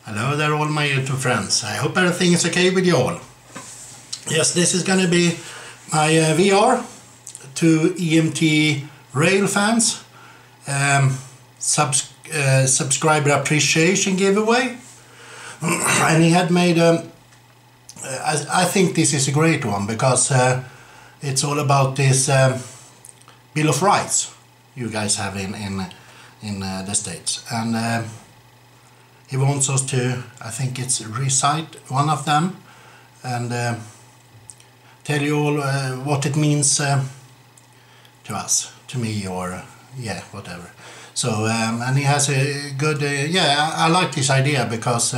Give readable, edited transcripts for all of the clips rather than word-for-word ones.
Hello there all my YouTube friends, I hope everything is okay with you all. Yes, this is gonna be my VR to EMTRailfans subscriber appreciation giveaway. And he had made I think this is a great one because it's all about this Bill of Rights you guys have in the States, and he wants us to, I think it's recite one of them and tell you all what it means to us, to me, or yeah, whatever. So and he has a good yeah, I like this idea because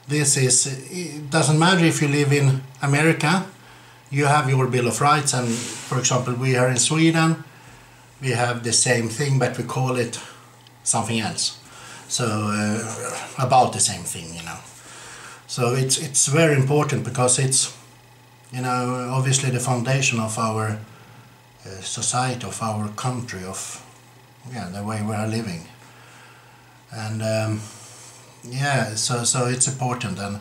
this is, it doesn't matter if you live in America, you have your Bill of Rights, and for example we are in Sweden, we have the same thing but we call it something else. So about the same thing, you know. So it's very important because it's, you know, obviously the foundation of our society, of our country, of yeah, the way we are living. And yeah, so it's important, and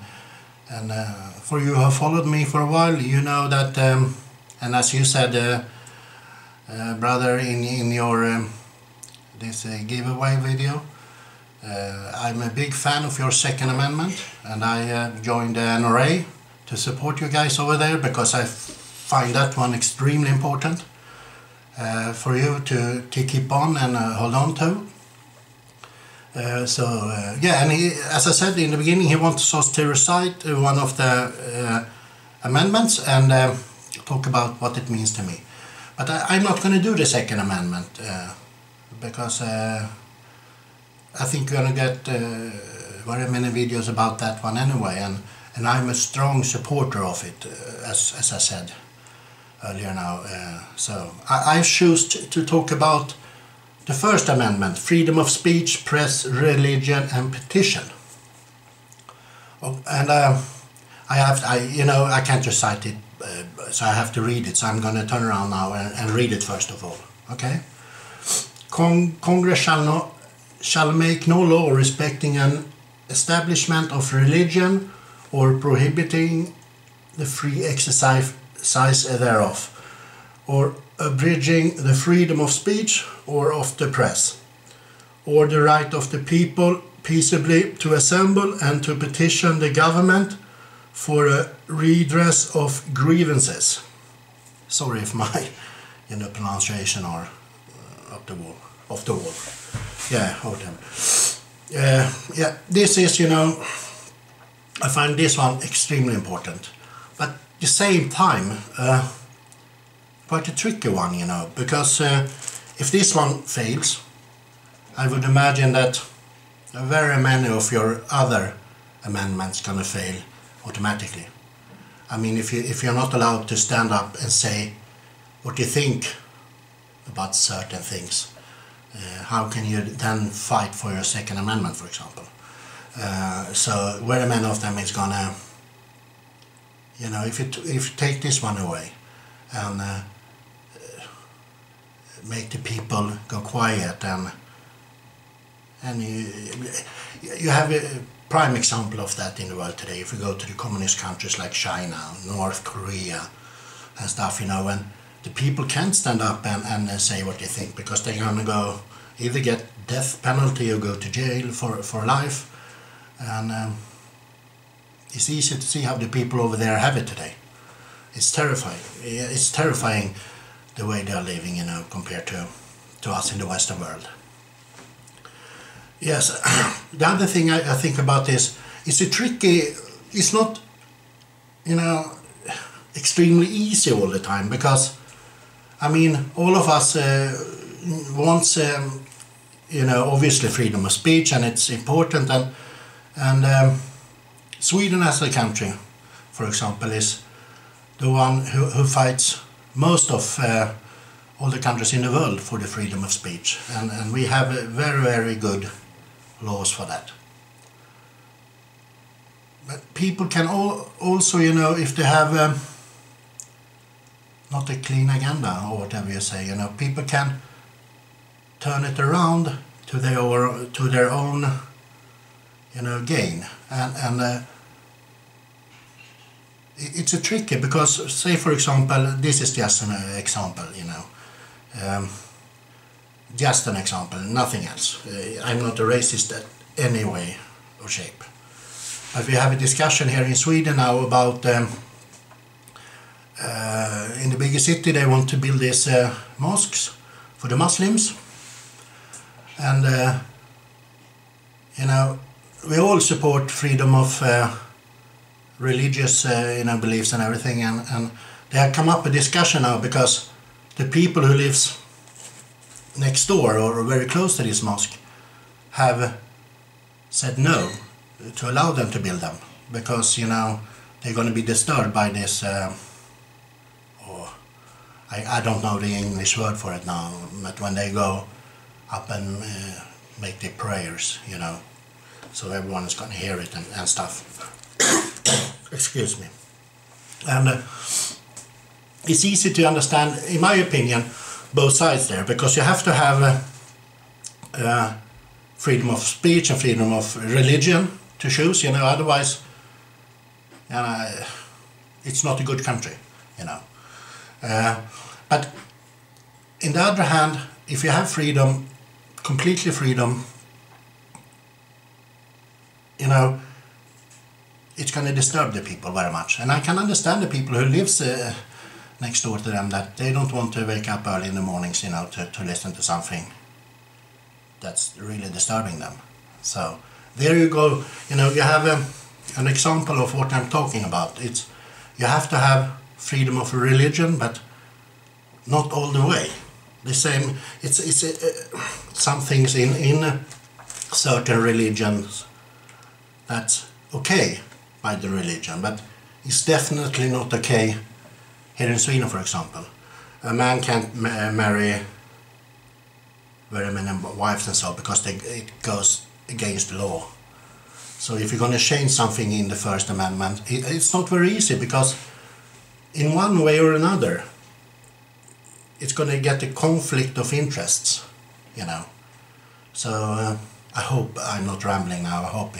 for you who have followed me for a while, you know that and as you said, brother, in your this giveaway video, I'm a big fan of your Second Amendment, and I joined the NRA to support you guys over there because I find that one extremely important for you to keep on and hold on to. Yeah, and he, as I said in the beginning, he wants us to recite one of the amendments and talk about what it means to me. But I'm not going to do the Second Amendment because I think you're going to get very many videos about that one anyway, and I'm a strong supporter of it, as I said earlier now. So I choose to talk about the First Amendment, freedom of speech, press, religion and petition. Oh, and you know, I can't recite it, so I have to read it, so I'm going to turn around now and read it first of all, okay? Congress shall make no law respecting an establishment of religion or prohibiting the free exercise thereof, or abridging the freedom of speech or of the press, or the right of the people peaceably to assemble and to petition the government for a redress of grievances. Sorry if my, you know, pronunciation are off the wall. Yeah, hold him. Yeah, this is, you know, I find this one extremely important, but at the same time quite a tricky one, you know, because if this one fails, I would imagine that very many of your other amendments gonna fail automatically. I mean, if you're not allowed to stand up and say what you think about certain things, how can you then fight for your Second Amendment, for example? So very many of them is gonna, you know, if you take this one away and make the people go quiet, and you have a prime example of that in the world today. If you go to the communist countries like China, North Korea and stuff, you know, and the people can't stand up and say what they think because they're gonna go either get death penalty or go to jail for life. And it's easy to see how the people over there have it today. It's terrifying. It's terrifying the way they are living, you know, compared to us in the Western world. Yes, the other thing I think about this is it's not, you know, extremely easy all the time, because I mean, all of us wants, you know, obviously freedom of speech, and it's important, and Sweden as a country, for example, is the one who fights most of all the countries in the world for the freedom of speech, and we have very, very good laws for that. But people can also, you know, if they have not a clean agenda or whatever you say, you know, people can turn it around to their own gain. And it's a tricky, because say for example, this is just an example, just an example, nothing else. I'm not a racist at any way or shape. But we have a discussion here in Sweden now about in the bigger city they want to build these mosques for the Muslims, and we all support freedom of religious beliefs and everything, and they have come up a discussion now because the people who lives next door or very close to this mosque have said no to allow them to build them, because they're going to be disturbed by this I don't know the English word for it now, but when they go up and make their prayers, so everyone is going to hear it and stuff. Excuse me. And it's easy to understand, in my opinion, both sides there, because you have to have freedom of speech and freedom of religion to choose, otherwise it's not a good country, but in the other hand, if you have freedom, completely freedom, it's going to disturb the people very much. And I can understand the people who lives next door to them, that they don't want to wake up early in the mornings, to listen to something that's really disturbing them. So there you go. You have an example of what I'm talking about. It's, you have to have freedom of religion, but not all the way. The same, it's some things in certain religions that's okay by the religion, but it's definitely not okay here in Sweden, for example. A man can't marry very many wives and so, because it goes against the law. So if you're going to change something in the First Amendment, it's not very easy, because in one way or another it's going to get a conflict of interests, So I hope I'm not rambling now. I hope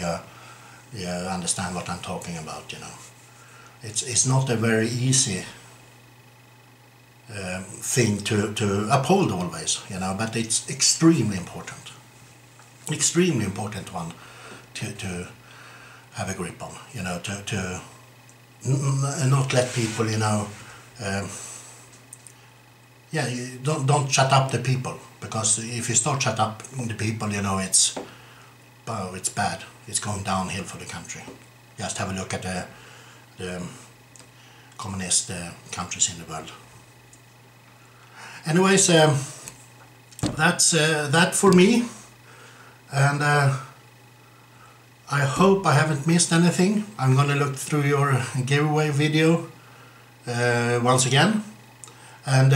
you understand what I'm talking about, It's not a very easy thing to uphold always, but it's extremely important one to have a grip on, to not let people, don't shut up the people, because if you start shut up the people, it's bad. It's going downhill for the country. Just have a look at the communist countries in the world. Anyways, that's that for me, and I hope I haven't missed anything. I'm gonna look through your giveaway video once again, and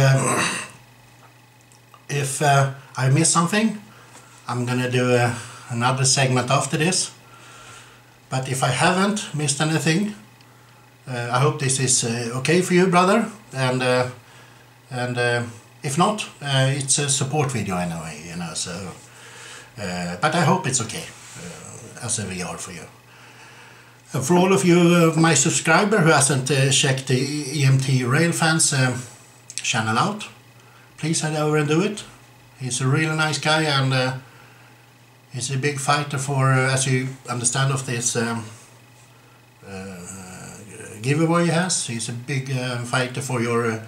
if I miss something, I'm gonna do another segment after this. But if I haven't missed anything, I hope this is okay for you, brother, and if not, it's a support video anyway, so but I hope it's okay as a VR for you. For all of you, my subscriber who hasn't checked the EMTRailfan's channel out, please head over and do it. He's a really nice guy, and he's a big fighter for, as you understand, of this giveaway he has. He's a big fighter for your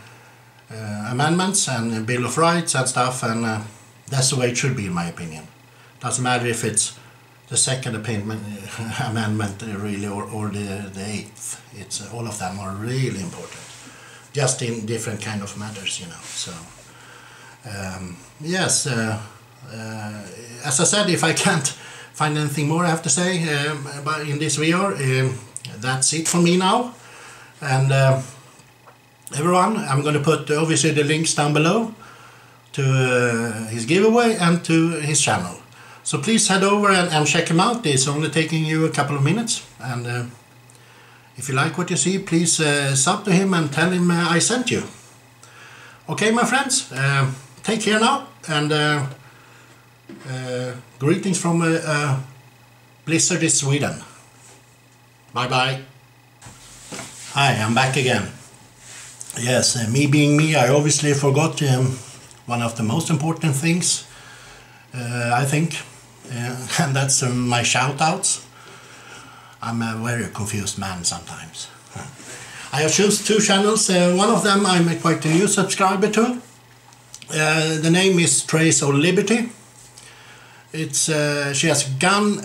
amendments and Bill of Rights and stuff, and that's the way it should be, in my opinion. Doesn't matter if it's the second amendment really, or the eighth. It's all of them are really important, just in different kind of matters, so yes, as I said, if I can't find anything more I have to say in this VR, that's it for me now. And everyone, I'm going to put obviously the links down below to his giveaway and to his channel. So please head over and check him out. It's only taking you a couple of minutes. And if you like what you see, please sub to him and tell him I sent you. Okay, my friends, take care now. And greetings from a Blizzard is Sweden. Bye bye. Hi, I'm back again. Yes, me being me, I obviously forgot one of the most important things, I think, and that's my shout-outs. I'm a very confused man sometimes. I have chosen 2 channels. One of them I'm quite a new subscriber to. The name is Trace of Liberty. It's she has a gun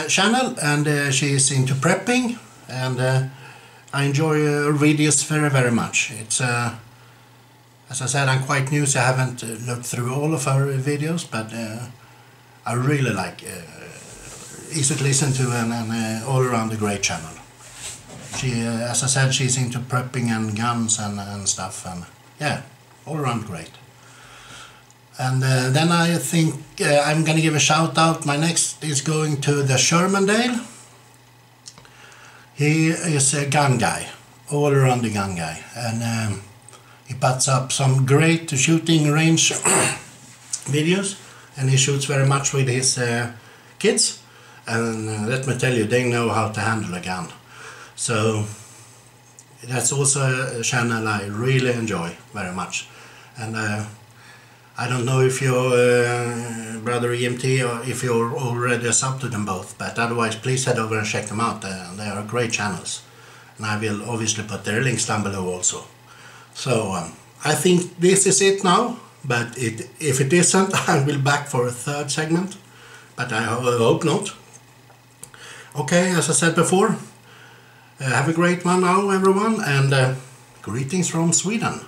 channel, and she is into prepping, and I enjoy her videos very much. It's as I said, I'm quite new, so I haven't looked through all of her videos, but I really like easy to listen to, and all around a great channel. She, as I said, she's into prepping and guns and stuff, and yeah, all around great. And then I think I'm gonna give a shout out. My next is going to the Shermandale. He is a gun guy, all around the gun guy, and he puts up some great shooting range videos, and he shoots very much with his kids, and let me tell you, they know how to handle a gun. So that's also a channel I really enjoy very much. And I don't know if you're BrotherEMT or if you're already a sub to them both, but otherwise please head over and check them out. They are great channels, and I will obviously put their links down below also. So I think this is it now, but if it isn't, I will back for a 3rd segment, but I hope not. Okay, as I said before, have a great one now everyone, and greetings from Sweden.